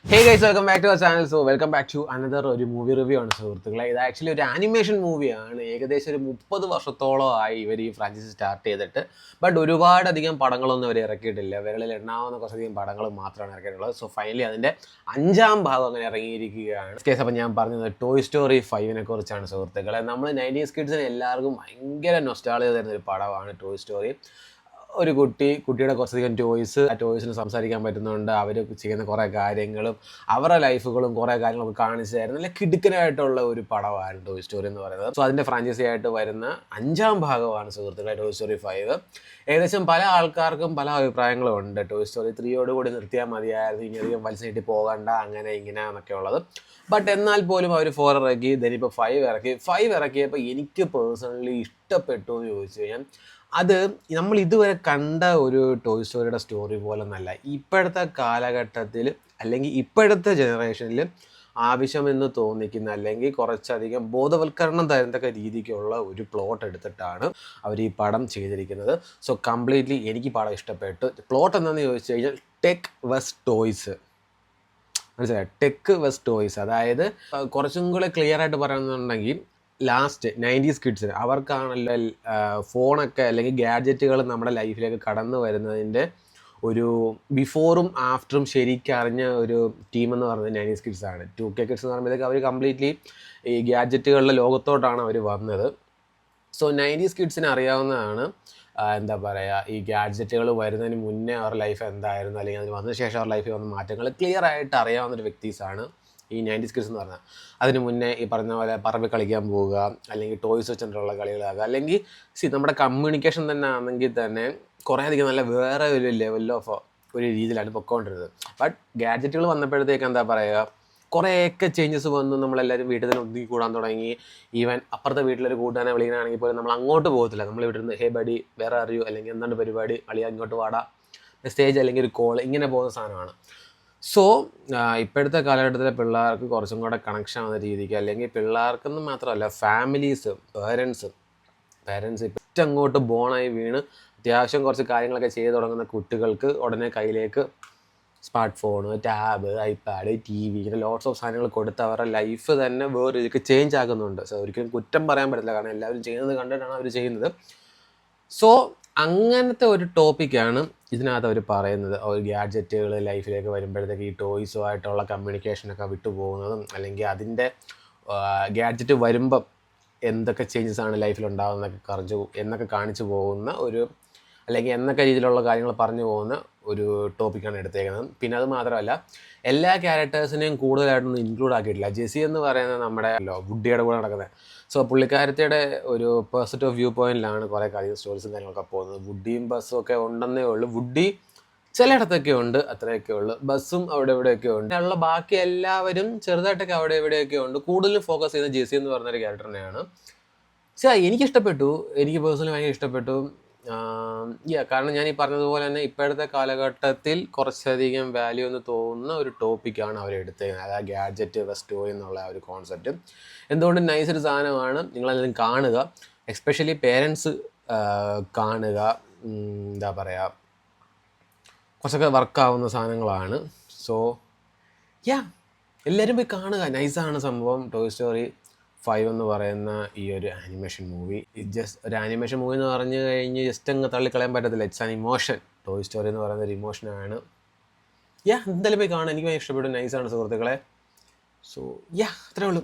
Hey guys, welcome back to our channel. So welcome back to another ഒരു movie review ആണ് സുഹൃത്തുക്കളെ. ഇത് actually ഒരു ആനിമേഷൻ മൂവിയാണ്. ഏകദേശം ഒരു 30 വർഷത്തോളമായി ഇവർ ഈ ഫ്രാഞ്ചൈസി സ്റ്റാർട്ട് ചെയ്തിട്ട്. ബട്ട് ഒരുപാടധികം പടങ്ങളൊന്നും അവർ ഇറക്കിയിട്ടില്ല. വിരളിൽ എണ്ണാവുന്ന കുറച്ചധികം പടങ്ങൾ മാത്രമാണ് ഇറക്കിയിട്ടുള്ളത്. സോ ഫൈനലി അതിൻ്റെ 5ാം ഭാഗം അങ്ങനെ ഇറങ്ങിയിരിക്കുകയാണ്. കേസ് അപ്പോൾ ഞാൻ പറഞ്ഞത് ടോയ് സ്റ്റോറി 5നെ കുറിച്ചാണ് സുഹൃത്തുക്കളെ. നമ്മൾ 90s കിഡ്സിന് എല്ലാവർക്കും ഭയങ്കര നൊസ്റ്റാൾജിയ തരുന്ന ഒരു പടമാണ് ടോയ് സ്റ്റോറി. ഒരു കുട്ടിയുടെ കുറച്ചധികം ആ ടോയ്സിന് സംസാരിക്കാൻ പറ്റുന്നുണ്ട്. അവർ ചെയ്യുന്ന കുറേ കാര്യങ്ങളും അവരുടെ ലൈഫുകളും കുറേ കാര്യങ്ങളൊക്കെ കാണിച്ചു തരുന്ന നല്ല കിടുക്കനായിട്ടുള്ള ഒരു പടമാണ് ടോയ് സ്റ്റോറി എന്ന് പറയുന്നത്. സോ അതിൻ്റെ ഫ്രാഞ്ചൈസി ആയിട്ട് വരുന്ന 5ാം ഭാഗമാണ് സുഹൃത്തുക്കളെ ടോയ് സ്റ്റോറി 5. ഏകദേശം പല ആൾക്കാർക്കും പല അഭിപ്രായങ്ങളും ഉണ്ട്. ടോയ് സ്റ്റോറി 3യോടുകൂടി നിർത്തിയാൽ മതിയായിരുന്നു, ഇനിയധികം വലിച്ചിട്ട് പോകണ്ട, അങ്ങനെ ഇങ്ങനെ എന്നൊക്കെ ഉള്ളത്. ബട്ട് എന്നാൽ പോലും അവർ 4 ഇറക്കി, ദെനിപ്പോൾ 5 ഇറക്കിയപ്പോൾ എനിക്ക് പേഴ്സണലി ഇഷ്ടപ്പെട്ടു എന്ന് ചോദിച്ചു കഴിഞ്ഞാൽ അത് നമ്മൾ ഇതുവരെ കണ്ട ഒരു ടോയ് സ്റ്റോറിയുടെ സ്റ്റോറി പോലെ നല്ല ഇപ്പോഴത്തെ കാലഘട്ടത്തിൽ അല്ലെങ്കിൽ ഇപ്പോഴത്തെ ജനറേഷനിൽ ആവശ്യമെന്ന് തോന്നിക്കുന്ന അല്ലെങ്കിൽ കുറച്ചധികം ബോധവൽക്കരണം തരുന്നതൊക്കെ രീതിക്കുള്ള ഒരു പ്ലോട്ട് എടുത്തിട്ടാണ് അവർ ഈ പടം ചെയ്തിരിക്കുന്നത്. സോ കംപ്ലീറ്റ്ലി എനിക്ക് പടം ഇഷ്ടപ്പെട്ടു. പ്ലോട്ട് എന്താണെന്ന് ചോദിച്ചു കഴിഞ്ഞാൽ ടെക് വെസ് ടോയ്സ്, മനസ്സിലായി, ടെക് വെസ് ടോയ്സ്. അതായത് കുറച്ചും കൂടെ ക്ലിയർ ആയിട്ട് പറയുന്നുണ്ടെങ്കിൽ ലാസ്റ്റ് 90s കിഡ്സിന് അവർക്കാണല്ലോ ഫോണൊക്കെ അല്ലെങ്കിൽ ഗാഡ്ജറ്റുകൾ നമ്മുടെ ലൈഫിലേക്ക് കടന്നു വരുന്നതിൻ്റെ ഒരു ബിഫോറും ആഫ്റ്ററും ശരിക്കറിഞ്ഞ ഒരു ടീം എന്ന് പറയുന്നത് 90s കിഡ്സാണ്. 2K കിഡ്സ് എന്ന് പറയുമ്പോഴത്തേക്ക് അവർ കംപ്ലീറ്റ്ലി ഈ ഗാഡ്ജറ്റുകളുടെ ലോകത്തോട്ടാണ് അവർ വന്നത്. സോ 90s കിഡ്സിന് അറിയാവുന്നതാണ് എന്താ പറയുക, ഈ ഗാഡ്ജറ്റുകൾ വരുന്നതിന് മുന്നേ അവരുടെ ലൈഫ് എന്തായിരുന്നു അല്ലെങ്കിൽ അതിന് വന്നതിന് ശേഷം അവരുടെ ലൈഫിൽ വന്ന മാറ്റങ്ങൾ ക്ലിയർ ആയിട്ട് അറിയാവുന്നൊരു വ്യക്തീസാണ് ഈ 90s കിഡ്സ് എന്ന് പറഞ്ഞാൽ. അതിന് മുന്നേ ഈ പറഞ്ഞ പോലെ പറമ്പിൽ കളിക്കാൻ പോവുക, അല്ലെങ്കിൽ ടോയ്സ് വെച്ചിട്ടുള്ള കളികളാകുക, അല്ലെങ്കിൽ നമ്മുടെ കമ്മ്യൂണിക്കേഷൻ തന്നെ ആണെങ്കിൽ തന്നെ കുറേയധികം നല്ല വേറെ ഒരു ലെവൽ ഓഫ് ഒരു രീതിയിലാണ് പൊയ്ക്കൊണ്ടിരുന്നത്. ബട്ട് ഗാഡ്ജറ്റുകൾ വന്നപ്പോഴത്തേക്ക് എന്താ പറയുക, കുറേയൊക്കെ ചേഞ്ചസ് വന്നു. നമ്മളെല്ലാവരും വീട്ടിൽ തന്നെ ഒതുങ്ങി കൂടാൻ തുടങ്ങി. ഈവൻ അപ്പുറത്തെ വീട്ടിലൊരു കൂട്ടാനെ വിളിക്കാനാണെങ്കിൽ പോലും നമ്മൾ അങ്ങോട്ട് പോകത്തില്ല. നമ്മൾ ഇവിടെ നിന്ന് ഹേ ബഡി വേറെ അറിയൂ, അല്ലെങ്കിൽ എന്താണ് പരിപാടി, അളിയാ ഇങ്ങോട്ട് വാടാ, മെസ്സേജ് അല്ലെങ്കിൽ ഒരു കോൾ, ഇങ്ങനെ പോകുന്ന സാധനമാണ്. സോ ഇപ്പോഴത്തെ കാലഘട്ടത്തിലെ പിള്ളേർക്ക് കുറച്ചും കൂടെ കണക്ഷൻ ആവുന്ന രീതിക്ക്, അല്ലെങ്കിൽ പിള്ളേർക്കെന്ന് മാത്രമല്ല ഫാമിലീസ്, പേരൻസ് ഇപ്പം അങ്ങോട്ട് ബോണായി വീണ് അത്യാവശ്യം കുറച്ച് കാര്യങ്ങളൊക്കെ ചെയ്ത് തുടങ്ങുന്ന കുട്ടികൾക്ക് ഉടനെ കയ്യിലേക്ക് smart phone, tab, iPad, TV, ഇങ്ങനെ ലോട്ട്സ് ഓഫ് സാധനങ്ങൾ കൊടുത്ത് അവരുടെ ലൈഫ് തന്നെ വേറെ രീതിക്ക് ചേഞ്ച് ആക്കുന്നുണ്ട്. സോ ഒരിക്കലും കുറ്റം പറയാൻ പറ്റില്ല, കാരണം എല്ലാവരും ചെയ്യുന്നത് കണ്ടിട്ടാണ് അവർ ചെയ്യുന്നത്. സോ അങ്ങനത്തെ ഒരു ടോപ്പിക്കാണ് ഇതിനകത്ത് അവർ പറയുന്നത്. ഒരു ഗാഡ്ജറ്റുകൾ ലൈഫിലേക്ക് വരുമ്പോഴത്തേക്ക് ഈ ടോയ്സുമായിട്ടുള്ള കമ്മ്യൂണിക്കേഷനൊക്കെ വിട്ടുപോകുന്നതും, അല്ലെങ്കിൽ അതിൻ്റെ ഗാഡ്ജറ്റ് വരുമ്പം എന്തൊക്കെ ചേഞ്ചസ് ആണ് ലൈഫിലുണ്ടാകുന്നതൊക്കെ കാണിച്ചു പോകുന്ന ഒരു, അല്ലെങ്കിൽ എന്നൊക്കെ രീതിയിലുള്ള കാര്യങ്ങൾ പറഞ്ഞു പോകുന്ന ഒരു ടോപ്പിക്കാണ് എടുത്തേക്കുന്നത്. പിന്നെ അത് മാത്രമല്ല എല്ലാ ക്യാരക്ടേഴ്സിനെയും കൂടുതലായിട്ടൊന്നും ഇൻക്ലൂഡ് ആക്കിയിട്ടില്ല. ജെസി എന്ന് പറയുന്നത് നമ്മുടെ വുഡിയുടെ കൂടെ നടക്കുന്നത്. സോ പുള്ളിക്കാരത്തിയുടെ ഒരു പോസിറ്റീവ് വ്യൂ പോയിന്റിലാണ് കുറേ കാര്യം സ്റ്റോറീസും കാര്യങ്ങളൊക്കെ പോകുന്നത്. വുഡിയും ബസ്സും ഒക്കെ ഉണ്ടെന്നേ ഉള്ളൂ. വുഡി ചിലയിടത്തൊക്കെ ഉണ്ട്, അത്രയൊക്കെ ഉള്ളൂ. ബസ്സും അവിടെ ഇവിടെയൊക്കെ ഉണ്ട്. ഉള്ള ബാക്കി എല്ലാവരും ചെറുതായിട്ടൊക്കെ അവിടെ ഇവിടെയൊക്കെ ഉണ്ട്. കൂടുതലും ഫോക്കസ് ചെയ്യുന്ന ജെസി എന്ന് പറഞ്ഞൊരു ക്യാരക്ടറിനെയാണ്. എനിക്കിഷ്ടപ്പെട്ടു, എനിക്ക് പേഴ്സണലി ഭയങ്കര ഇഷ്ടപ്പെട്ടു. കാരണം ഞാൻ ഈ പറഞ്ഞതുപോലെ തന്നെ ഇപ്പോഴത്തെ കാലഘട്ടത്തിൽ കുറച്ചധികം വാല്യൂ എന്ന് തോന്നുന്ന ഒരു ടോപ്പിക്കാണ് അവരെടുത്തത്. അതായത് ഗാഡ്ജറ്റ് സ്റ്റോറി എന്നുള്ള ആ ഒരു കോൺസെപ്റ്റ് എന്തുകൊണ്ടും നൈസൊരു സാധനമാണ്. നിങ്ങളെല്ലാം കാണുക, എസ്പെഷ്യലി പേരൻസ് കാണുക. എന്താ പറയുക, കുറച്ചൊക്കെ വർക്കാവുന്ന സാധനങ്ങളാണ്. സോ എല്ലാവരും പോയി കാണുക, നൈസാണ് സംഭവം. ടോയ് സ്റ്റോറി 5 എന്ന് പറയുന്ന ഈ ഒരു ആനിമേഷൻ മൂവി, ജസ്റ്റ് ഒരു ആനിമേഷൻ മൂവി എന്ന് പറഞ്ഞു കഴിഞ്ഞ് ജസ്റ്റ് അങ്ങ് തള്ളിക്കളയാൻ പറ്റത്തില്ല. It's an emotion. Toy story എന്ന് പറയുന്ന ഒരു ഇമോഷനാണ്. എന്തായാലും പോയി കാണാൻ എനിക്ക് ഭയങ്കര ഇഷ്ടപ്പെട്ടു. നൈസാണ് സുഹൃത്തുക്കളെ. സോ അത്രേ ഉള്ളൂ.